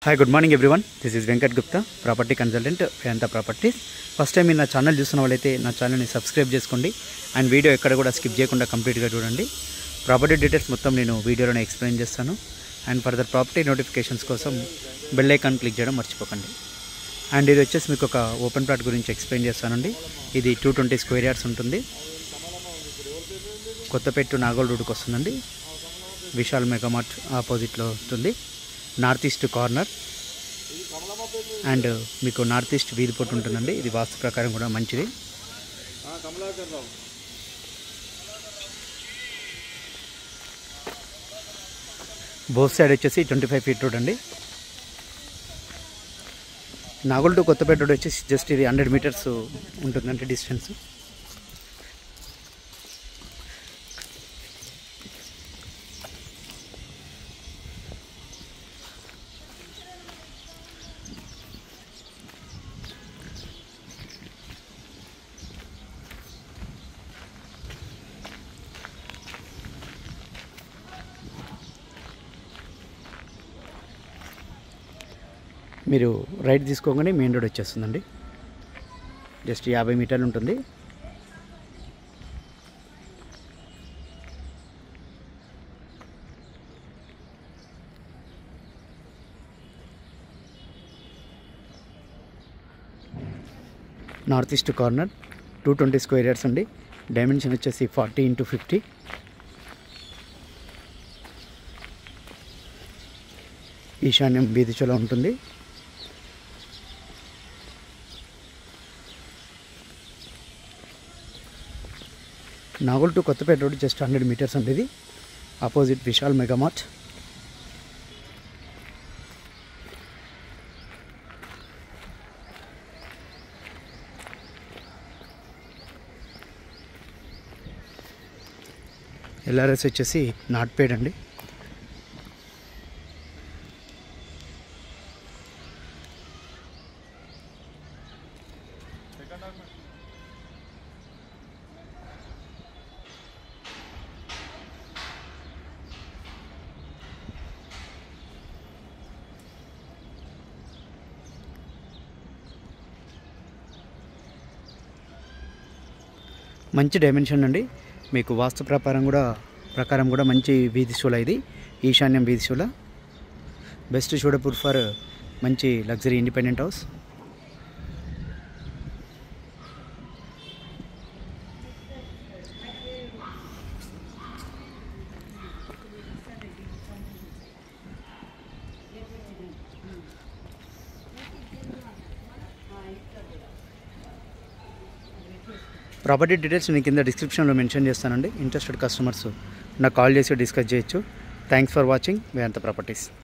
Hi good morning everyone. This is Venkat Gupta, property consultant Vedanta properties. First time మీరు నా channel చూస్తున్న వాళ్ళైతే నా ఛానల్ని సబ్స్క్రైబ్ చేసుకోండి అండ్ వీడియో ఎక్కడ కూడా స్కిప్ చేయకుండా కంప్లీట్గా చూడండి. ప్రాపర్టీ డీటెయిల్స్ మొత్తం నేను వీడియోలోనే ఎక్స్ప్లెయిన్ చేస్తాను. అండ్ ఫర్దర్ ప్రాపర్టీ నోటిఫికేషన్స్ కోసం బెల్ ఐకాన్ క్లిక్ చేయడం మర్చిపోకండి. అండ్ ఇది వచ్చేసి మీకు ఒక ఓపెన్ ప్లాట్ గురించి ఎక్స్ప్లెయిన్ చేస్తానండి. ఇది 220 స్క్వేర్ యార్డ్స్ ఉంటుంది. కొత్తపేట నాగోల్ రోడ్డుకి వస్తుందండి. విశాల్ మెగామార్ట్ ఆపోజిట్లో ఉంటుంది. నార్త్ ఈస్ట్ కార్నర్ అండ్ మీకు నార్త్ ఈస్ట్ వీధిపోటు ఉంటుందండి. ఇది వాస్తు ప్రకారం కూడా మంచిది. బోత్ సైడ్ వచ్చేసి 25 ఫీట్ రోడ్ అండి. నాగోల్ టు కొత్తపేట రోడ్ వచ్చేసి జస్ట్ ఇది 100 మీటర్స్ ఉంటుందండి డిస్టెన్స్. మీరు రైట్ తీసుకోగానే మెయిన్ రోడ్ వచ్చేస్తుందండి. జస్ట్ 50 మీటర్లు ఉంటుంది. North east corner 220 square yards అండి. డైమెన్షన్ వచ్చేసి 40 × 50. ఈశాన్యం వీధిచలో ఉంటుంది. Nagole to Kothapet road just 100 metres అండి. ఇది ఆపోజిట్ విశాల్ మెగామార్ట్. ఎల్ఆర్ఎస్ వచ్చేసి నాట్పేడ్ అండి. మంచి డైమెన్షన్ అండి. మీకు వాస్తు ప్రకారం కూడా మంచి వీధి శూల. ఇది ఈశాన్యం వీధి శూల. బెస్ట్ షూడపూర్ ఫర్ మంచి luxury independent house. Property details నేను కింద డిస్క్రిప్షన్లో మెన్షన్ చేస్తానండి. ఇంట్రెస్టెడ్ కస్టమర్స్ నాకు కాల్ చేసి డిస్కస్ చేయొచ్చు. Thanks for watching Vedanta properties.